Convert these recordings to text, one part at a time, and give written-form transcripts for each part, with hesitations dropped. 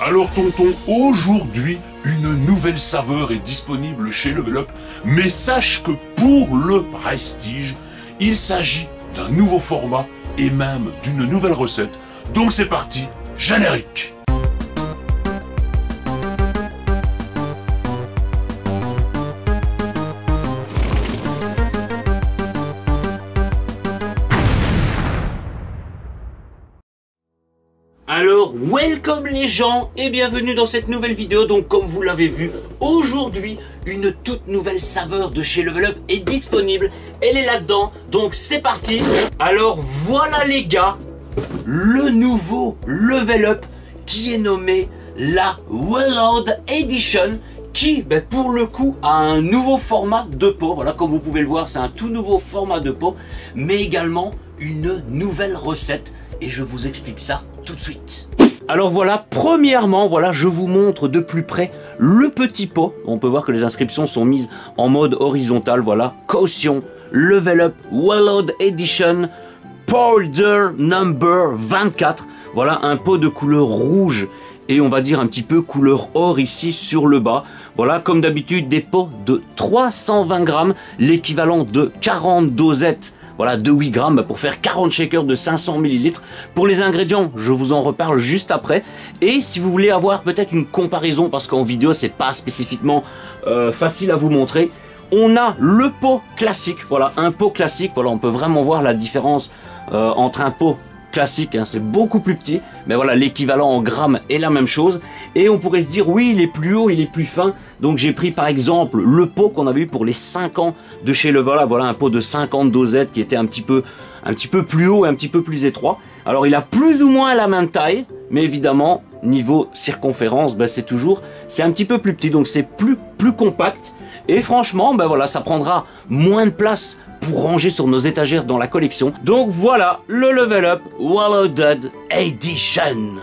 Alors tonton, aujourd'hui, une nouvelle saveur est disponible chez Level Up, mais sache que pour le prestige, il s'agit d'un nouveau format et même d'une nouvelle recette. Donc c'est parti, générique! Alors, welcome les gens et bienvenue dans cette nouvelle vidéo. Donc comme vous l'avez vu, aujourd'hui, une toute nouvelle saveur de chez Level Up est disponible. Elle est là-dedans, donc c'est parti. Alors voilà les gars, le nouveau Level Up qui est nommé la Wellowed Edition, qui pour le coup a un nouveau format de pot. Voilà, comme vous pouvez le voir, c'est un tout nouveau format de pot, mais également une nouvelle recette. Et je vous explique ça tout de suite. Alors voilà, premièrement, voilà, je vous montre de plus près le petit pot. On peut voir que les inscriptions sont mises en mode horizontal. Voilà, caution, Level Up Wellowed Edition, Powder Number 24. Voilà, un pot de couleur rouge et on va dire un petit peu couleur or ici sur le bas. Voilà, comme d'habitude, des pots de 320 grammes, l'équivalent de 40 dosettes. Voilà, de 8 grammes pour faire 40 shakers de 500 ml. Pour les ingrédients, je vous en reparle juste après. Et si vous voulez avoir peut-être une comparaison, parce qu'en vidéo, c'est pas spécifiquement facile à vous montrer, on a le pot classique. Voilà, un pot classique. Voilà, on peut vraiment voir la différence entre un pot classique, hein, c'est beaucoup plus petit, mais voilà, l'équivalent en grammes est la même chose. Et on pourrait se dire, oui, il est plus haut, il est plus fin. Donc j'ai pris par exemple le pot qu'on avait eu pour les 5 ans de chez Level Up. Voilà, un pot de 50 dosettes qui était un petit peu plus haut et un petit peu plus étroit. Alors il a plus ou moins la même taille, mais évidemment, niveau circonférence, c'est un petit peu plus petit, donc c'est plus compact. Et franchement, voilà, ça prendra moins de place pour ranger sur nos étagères dans la collection. Donc voilà, le Level Up Wellowed Edition.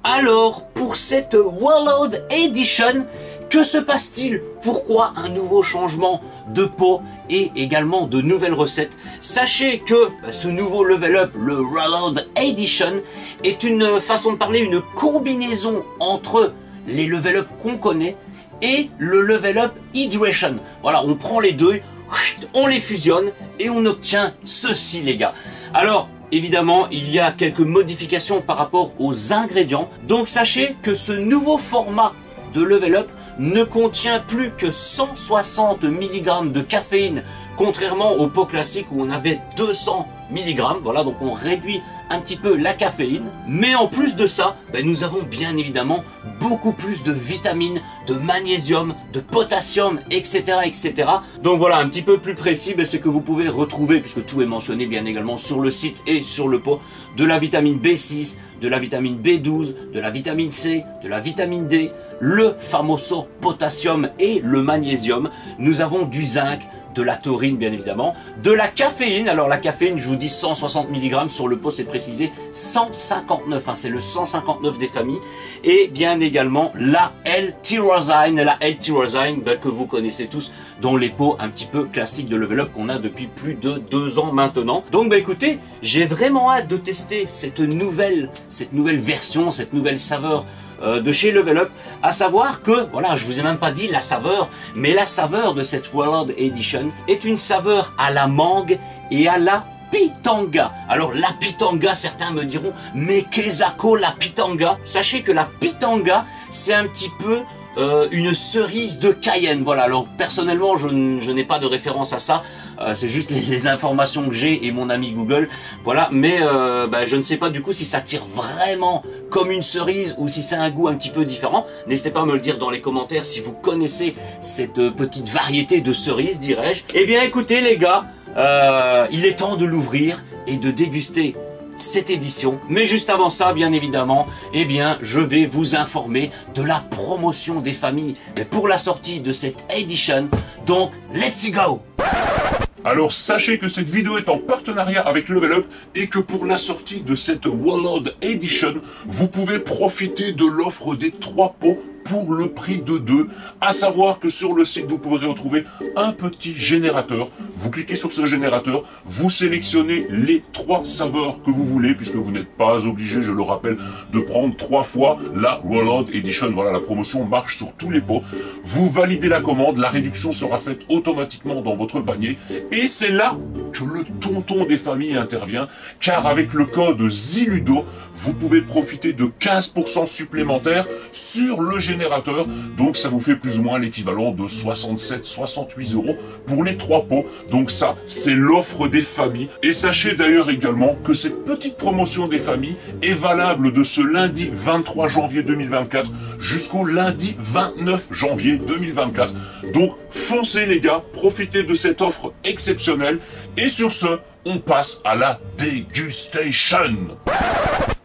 Alors, pour cette Wellowed Edition, que se passe-t-il? Pourquoi un nouveau changement de pot et également de nouvelles recettes? Sachez que ce nouveau Level Up, le Wellowed Edition, est une façon de parler, une combinaison entre les Level Up qu'on connaît et le Level Up Hydration. Voilà, on prend les deux, on les fusionne et on obtient ceci les gars. Alors évidemment il y a quelques modifications par rapport aux ingrédients. Donc sachez que ce nouveau format de Level Up ne contient plus que 160 mg de caféine, contrairement au pot classique où on avait 200 mg. Voilà, donc on réduit un petit peu la caféine. Mais en plus de ça, nous avons bien évidemment beaucoup plus de vitamines, de magnésium, de potassium, etc. etc. Donc voilà, un petit peu plus précis, c'est que vous pouvez retrouver, puisque tout est mentionné bien également sur le site et sur le pot, de la vitamine B6, de la vitamine B12, de la vitamine C, de la vitamine D, le famoso potassium et le magnésium. Nous avons du zinc, de la taurine bien évidemment, de la caféine. Alors la caféine, je vous dis 160 mg, sur le pot c'est précisé 159, hein, c'est le 159 des familles. Et bien également la L-tyrosine, que vous connaissez tous dans les pots un petit peu classiques de Level Up qu'on a depuis plus de 2 ans maintenant. Donc écoutez, j'ai vraiment hâte de tester cette nouvelle version, cette nouvelle saveur de chez Level Up, à savoir que, voilà, je vous ai même pas dit la saveur, mais la saveur de cette Wellowed Edition est une saveur à la mangue et à la pitanga. Alors la pitanga, certains me diront, mais qu'est-ce que la pitanga? Sachez que la pitanga, c'est un petit peu une cerise de Cayenne. Voilà, alors personnellement je n'ai pas de référence à ça, c'est juste les informations que j'ai et mon ami Google. Voilà, mais je ne sais pas du coup si ça tire vraiment comme une cerise ou si c'est un goût un petit peu différent. N'hésitez pas à me le dire dans les commentaires si vous connaissez cette petite variété de cerise, dirais-je. Eh bien écoutez les gars, il est temps de l'ouvrir et de déguster cette édition. Mais juste avant ça, bien évidemment, je vais vous informer de la promotion des familles pour la sortie de cette édition. Donc, let's go! Alors sachez que cette vidéo est en partenariat avec Level Up et que pour la sortie de cette Wellowed Edition, vous pouvez profiter de l'offre des 3 pots pour le prix de 2. À savoir que sur le site, vous pourrez retrouver un petit générateur. Vous cliquez sur ce générateur, vous sélectionnez les 3 saveurs que vous voulez, puisque vous n'êtes pas obligé, je le rappelle, de prendre 3 fois la Roland Edition. Voilà, la promotion marche sur tous les pots. Vous validez la commande, la réduction sera faite automatiquement dans votre panier. Et c'est là que le tonton des familles intervient, car avec le code ZILUDO, vous pouvez profiter de 15% supplémentaires sur le générateur. Donc ça vous fait plus ou moins l'équivalent de 67-68 € pour les 3 pots. Donc ça, c'est l'offre des familles. Et sachez d'ailleurs également que cette petite promotion des familles est valable de ce lundi 23 janvier 2024 jusqu'au lundi 29 janvier 2024. Donc foncez les gars, profitez de cette offre exceptionnelle. Et sur ce, on passe à la dégustation.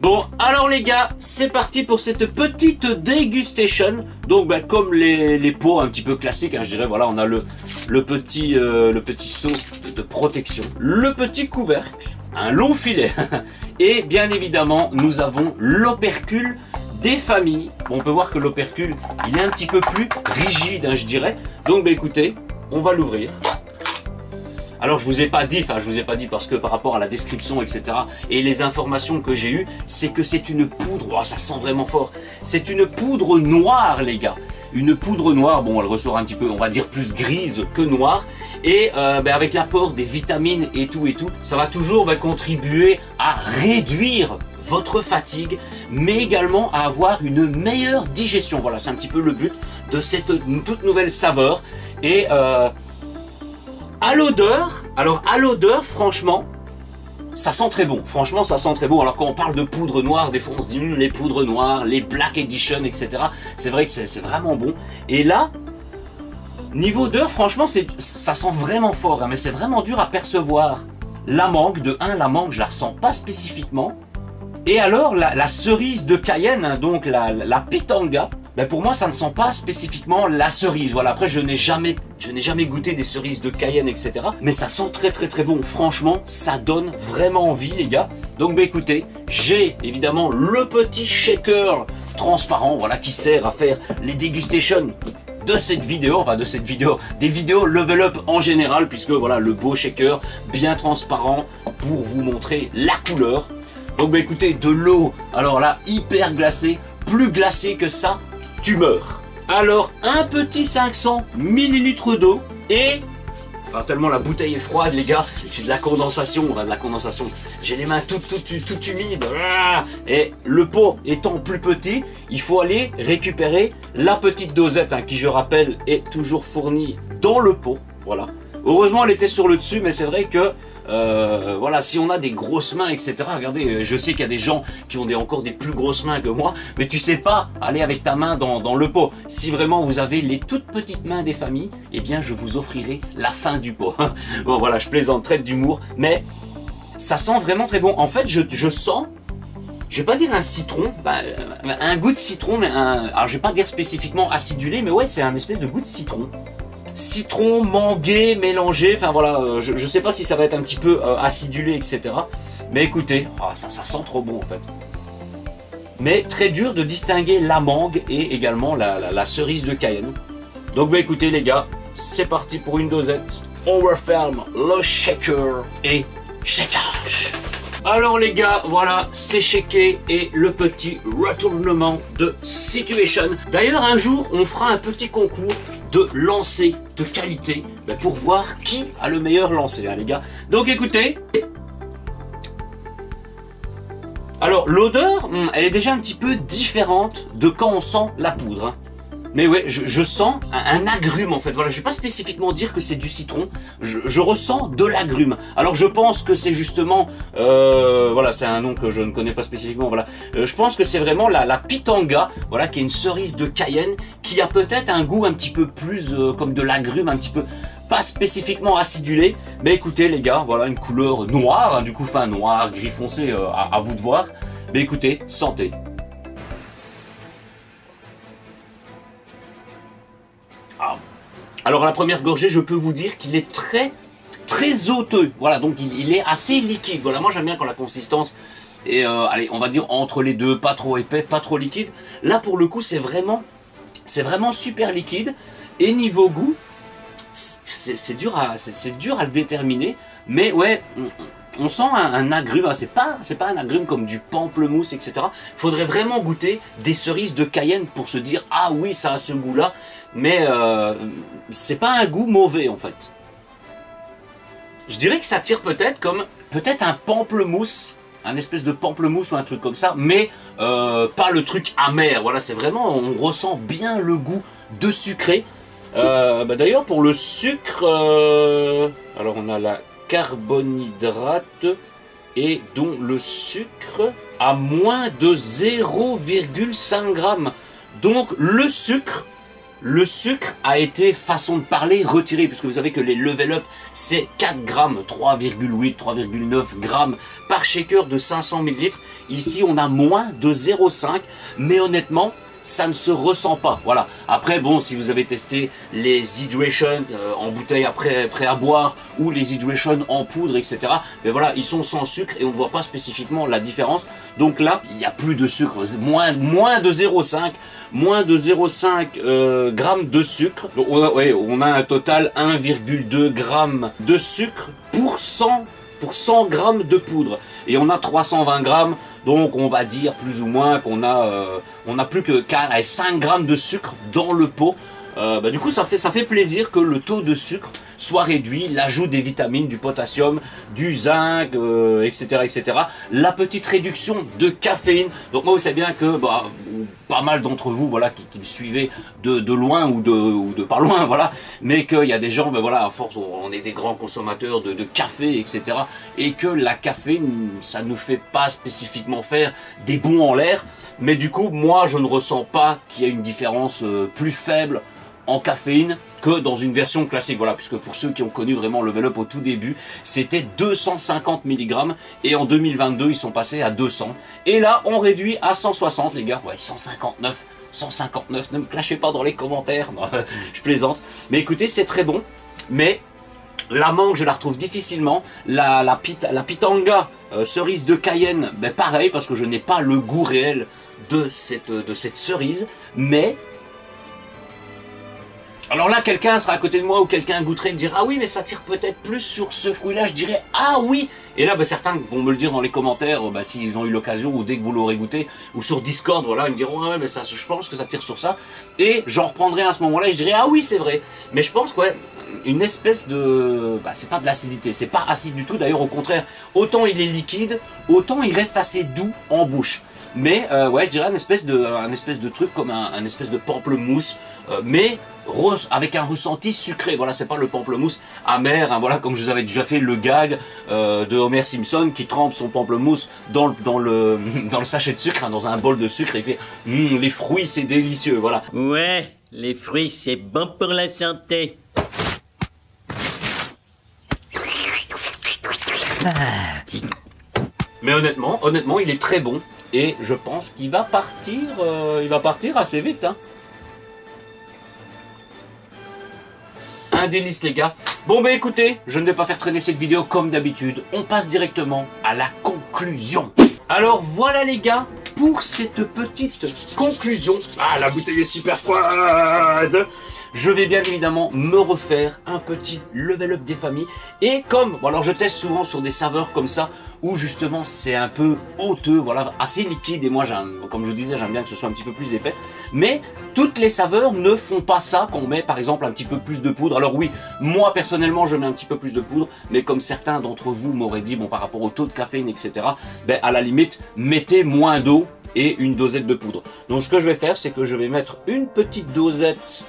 Bon, alors les gars, c'est parti pour cette petite dégustation. Donc, comme les pots un petit peu classiques, hein, je dirais, voilà, on a le petit seau de protection, le petit couvercle, un long filet, et bien évidemment, nous avons l'opercule des familles. Bon, on peut voir que l'opercule, il est un petit peu plus rigide, hein, je dirais. Donc, écoutez, on va l'ouvrir. Alors je vous ai pas dit parce que par rapport à la description, etc. et les informations que j'ai eues, c'est que c'est une poudre, oh, ça sent vraiment fort, c'est une poudre noire les gars. Une poudre noire, bon elle ressort un petit peu, on va dire plus grise que noire. Et avec l'apport des vitamines et tout, ça va toujours contribuer à réduire votre fatigue, mais également à avoir une meilleure digestion. Voilà, c'est un petit peu le but de cette toute nouvelle saveur. Et à l'odeur, franchement, ça sent très bon. Franchement, ça sent très bon. Alors quand on parle de poudre noire, des fois on se dit les poudres noires, les Black Edition, etc. C'est vrai que c'est vraiment bon. Et là, niveau odeur, franchement, ça sent vraiment fort. Hein, mais c'est vraiment dur à percevoir. La mangue, la mangue, je la ressens pas spécifiquement. Et alors, la cerise de Cayenne, hein, donc la pitanga, pour moi, ça ne sent pas spécifiquement la cerise. Voilà, après, je n'ai jamais goûté des cerises de Cayenne, etc. Mais ça sent très très très bon. Franchement, ça donne vraiment envie, les gars. Donc, écoutez, j'ai évidemment le petit shaker transparent, voilà, qui sert à faire les dégustations de cette vidéo, des vidéos level up en général, puisque voilà, le beau shaker bien transparent pour vous montrer la couleur. Donc, écoutez, de l'eau, alors là, hyper glacée, plus glacée que ça, tu meurs. Alors, un petit 500 ml d'eau et... Enfin, tellement la bouteille est froide, les gars, j'ai de la condensation, j'ai les mains toutes humides. Et le pot étant plus petit, il faut aller récupérer la petite dosette, hein, qui, je rappelle, est toujours fournie dans le pot. Voilà. Heureusement, elle était sur le dessus, mais c'est vrai que voilà, si on a des grosses mains, etc. Regardez, je sais qu'il y a des gens qui ont encore des plus grosses mains que moi, mais tu sais pas aller avec ta main dans le pot. Si vraiment vous avez les toutes petites mains des familles, eh bien je vous offrirai la fin du pot. Bon voilà, je plaisante, traite d'humour, mais ça sent vraiment très bon. En fait, je sens, je vais pas dire un citron, un goût de citron, mais alors je vais pas dire spécifiquement acidulé, mais ouais, c'est un espèce de goût de citron. Citron, mangué, mélangé, enfin voilà, je sais pas si ça va être un petit peu acidulé, etc. Mais écoutez, ça sent trop bon en fait. Mais très dur de distinguer la mangue et également la cerise de Cayenne. Donc écoutez les gars, c'est parti pour une dosette. On referme le shaker et shakeage. Alors les gars, voilà, c'est shaké et le petit retournement de situation. D'ailleurs un jour, on fera un petit concours de lancer de qualité pour voir qui a le meilleur lancer, hein, les gars. Donc écoutez, alors l'odeur, elle est déjà un petit peu différente de quand on sent la poudre, hein. Mais ouais, je sens un agrume en fait. Voilà, je vais pas spécifiquement dire que c'est du citron. Je ressens de l'agrume. Alors je pense que c'est justement, voilà, c'est un nom que je ne connais pas spécifiquement. Voilà, je pense que c'est vraiment la pitanga, voilà, qui est une cerise de Cayenne, qui a peut-être un goût un petit peu plus comme de l'agrume, un petit peu pas spécifiquement acidulé. Mais écoutez les gars, voilà une couleur noire, hein, du coup, fin noir, gris foncé, à vous de voir. Mais écoutez, santé. Alors à la première gorgée, je peux vous dire qu'il est très oteux. Voilà, donc il est assez liquide. Voilà, moi j'aime bien quand la consistance est, allez, on va dire entre les deux, pas trop épais, pas trop liquide. Là pour le coup, c'est vraiment C'est vraiment super liquide. Et niveau goût, c'est dur à le déterminer. Mais ouais, on sent un agrume. C'est pas un agrume comme du pamplemousse, etc. Il faudrait vraiment goûter des cerises de Cayenne pour se dire ah oui, ça a ce goût-là. Mais c'est pas un goût mauvais en fait. Je dirais que ça tire peut-être un pamplemousse, un espèce de pamplemousse ou un truc comme ça, mais pas le truc amer. Voilà, c'est vraiment, on ressent bien le goût de sucré. D'ailleurs, pour le sucre, alors on a la carbonhydrate et dont le sucre à moins de 0,5 g. Donc le sucre a été, façon de parler, retiré, puisque vous savez que les level up c'est 4 grammes, 3,8, 3,9 grammes par shaker de 500 ml. Ici on a moins de 0,5, mais honnêtement ça ne se ressent pas. Voilà. Après bon, si vous avez testé les Hydration en bouteille prêt à boire ou les Hydration en poudre, etc. Mais voilà, ils sont sans sucre et on ne voit pas spécifiquement la différence. Donc là, il n'y a plus de sucre, moins de 0,5. Moins de 0,5 grammes de sucre. Donc on a un total 1,2 g de sucre pour 100 grammes de poudre. Et on a 320 grammes. Donc on va dire plus ou moins qu'on a plus que 5 grammes de sucre dans le pot. Du coup ça fait plaisir que le taux de sucre soit réduit, l'ajout des vitamines, du potassium, du zinc, etc., etc. La petite réduction de caféine. Donc moi vous savez bien que pas mal d'entre vous voilà, qui me suivez de loin ou de pas loin, voilà, mais qu'il y a des gens, voilà, à force on est des grands consommateurs de café, etc. Et que la caféine, ça nous fait pas spécifiquement faire des bonds en l'air. Mais du coup, moi je ne ressens pas qu'il y a une différence plus faible en caféine que dans une version classique, voilà, puisque pour ceux qui ont connu vraiment le level up au tout début, c'était 250 mg et en 2022 ils sont passés à 200 et là on réduit à 160 les gars, ouais 159, ne me clashez pas dans les commentaires, non, je plaisante, mais écoutez c'est très bon, mais la mangue je la retrouve difficilement, la pitanga cerise de Cayenne, pareil parce que je n'ai pas le goût réel de cette cerise, mais alors là, quelqu'un sera à côté de moi ou quelqu'un goûterait et me dira « Ah oui, mais ça tire peut-être plus sur ce fruit-là. » Je dirais « Ah oui !» Et là, certains vont me le dire dans les commentaires, s'ils ont eu l'occasion ou dès que vous l'aurez goûté, ou sur Discord, voilà, ils me diront « Ah ouais, mais ça, je pense que ça tire sur ça. » Et j'en reprendrai à ce moment-là et je dirais « Ah oui, c'est vrai. » Mais je pense que, ouais, une espèce de... c'est pas de l'acidité, c'est pas acide du tout. D'ailleurs, au contraire, autant il est liquide, autant il reste assez doux en bouche. Mais ouais, je dirais un espèce de truc comme un espèce de pamplemousse, mais avec un ressenti sucré. Voilà, c'est pas le pamplemousse amer, hein, voilà, comme je vous avais déjà fait le gag de Homer Simpson qui trempe son pamplemousse dans le sachet de sucre, hein, dans un bol de sucre, et il fait les fruits c'est délicieux, voilà. Ouais, les fruits c'est bon pour la santé. Mais honnêtement, il est très bon. Et je pense qu'il va partir assez vite. Hein. Un délice les gars. Bon écoutez, je ne vais pas faire traîner cette vidéo comme d'habitude. On passe directement à la conclusion. Alors voilà les gars, pour cette petite conclusion. Ah, la bouteille est super froide. Je vais bien évidemment me refaire un petit level up des familles. Et comme, bon alors je teste souvent sur des saveurs comme ça, où justement c'est un peu hauteux, voilà, assez liquide. Et moi, comme je vous disais, j'aime bien que ce soit un petit peu plus épais. Mais toutes les saveurs ne font pas ça quand on met par exemple un petit peu plus de poudre. Alors oui, moi personnellement je mets un petit peu plus de poudre. Mais comme certains d'entre vous m'auraient dit, bon par rapport au taux de caféine, etc. À la limite, mettez moins d'eau et une dosette de poudre. Donc ce que je vais faire, c'est que je vais mettre une petite dosette...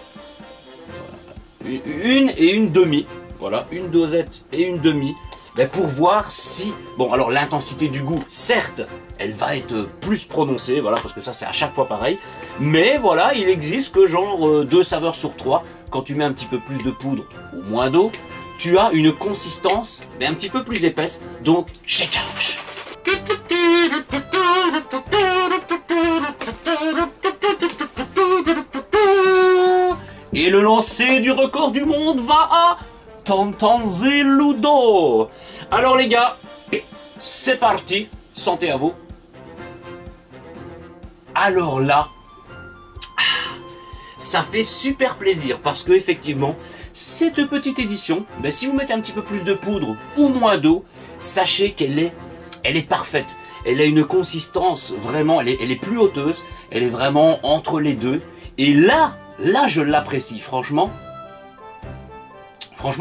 Une et une demi, voilà, une dosette et une demi, pour voir si, bon alors l'intensité du goût, certes, elle va être plus prononcée, voilà, parce que ça c'est à chaque fois pareil, mais voilà, il existe que genre 2 saveurs sur 3, quand tu mets un petit peu plus de poudre ou moins d'eau, tu as une consistance un petit peu plus épaisse, donc shakeage. Et le lancer du record du monde va à Tantanzeludo. Alors les gars, c'est parti. Santé à vous. Alors là, ça fait super plaisir parce que effectivement, cette petite édition, ben, si vous mettez un petit peu plus de poudre ou moins d'eau, sachez qu'elle est parfaite. Elle a une consistance vraiment, elle est plus hauteuse, elle est vraiment entre les deux. Et là je l'apprécie, franchement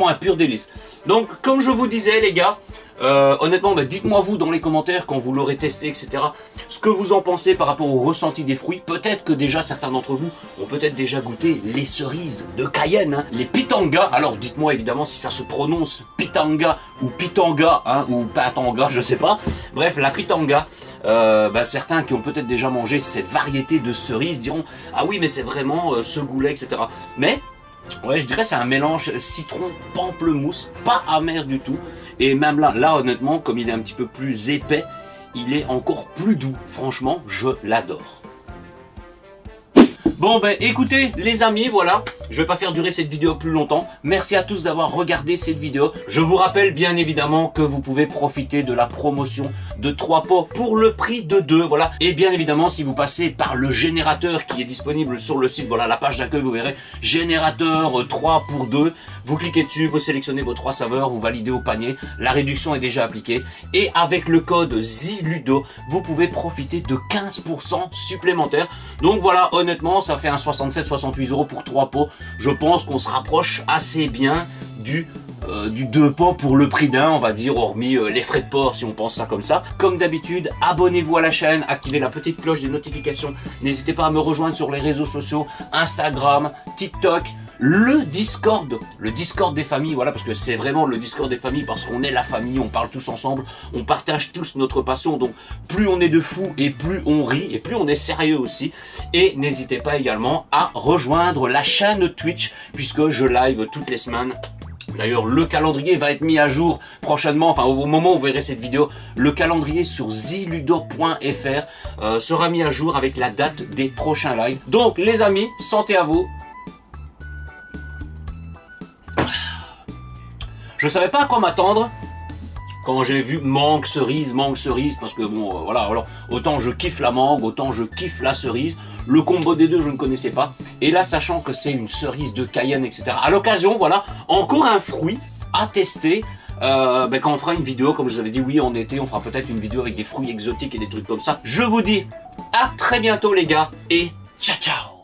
un pur délice. Donc comme je vous disais les gars, honnêtement, dites-moi vous dans les commentaires quand vous l'aurez testé, etc. ce que vous en pensez par rapport au ressenti des fruits. Peut-être que déjà certains d'entre vous ont peut-être déjà goûté les cerises de Cayenne, hein, les pitanga. Alors dites-moi évidemment si ça se prononce pitanga ou pitanga, hein, ou patanga, je sais pas. Bref, la pitanga. Certains qui ont peut-être déjà mangé cette variété de cerises diront « Ah oui, mais c'est vraiment ce goût-là, etc. » Mais ouais, je dirais c'est un mélange citron-pamplemousse, pas amer du tout. Et même là honnêtement, comme il est un petit peu plus épais, il est encore plus doux. Franchement, je l'adore. Bon écoutez les amis, voilà, je vais pas faire durer cette vidéo plus longtemps. Merci à tous d'avoir regardé cette vidéo. Je vous rappelle bien évidemment que vous pouvez profiter de la promotion de 3 pots pour le prix de 2, voilà. Et bien évidemment, si vous passez par le générateur qui est disponible sur le site, voilà, la page d'accueil, vous verrez générateur 3 pour 2. Vous cliquez dessus, vous sélectionnez vos 3 saveurs, vous validez au panier, la réduction est déjà appliquée. Et avec le code ZILUDO, vous pouvez profiter de 15% supplémentaires. Donc voilà, honnêtement, ça fait un 67-68 € pour 3 pots. Je pense qu'on se rapproche assez bien du 2 pots pour le prix d'un, on va dire, hormis les frais de port si on pense ça comme ça. Comme d'habitude, abonnez-vous à la chaîne, activez la petite cloche des notifications. N'hésitez pas à me rejoindre sur les réseaux sociaux, Instagram, TikTok, le Discord des familles, voilà, parce que c'est vraiment le Discord des familles, parce qu'on est la famille, on parle tous ensemble, on partage tous notre passion, donc plus on est de fous et plus on rit, et plus on est sérieux aussi. Et n'hésitez pas également à rejoindre la chaîne Twitch, puisque je live toutes les semaines. D'ailleurs, le calendrier va être mis à jour prochainement, enfin au moment où vous verrez cette vidéo, le calendrier sur ziludo.fr sera mis à jour avec la date des prochains lives. Donc les amis, santé à vous. Je savais pas à quoi m'attendre quand j'ai vu mangue cerise, parce que bon, voilà, alors autant je kiffe la mangue, autant je kiffe la cerise. Le combo des deux, je ne connaissais pas. Et là, sachant que c'est une cerise de Cayenne, etc. À l'occasion, voilà, encore un fruit à tester. Quand on fera une vidéo, comme je vous avais dit, oui, en été, on fera peut-être une vidéo avec des fruits exotiques et des trucs comme ça. Je vous dis à très bientôt, les gars, et ciao, ciao!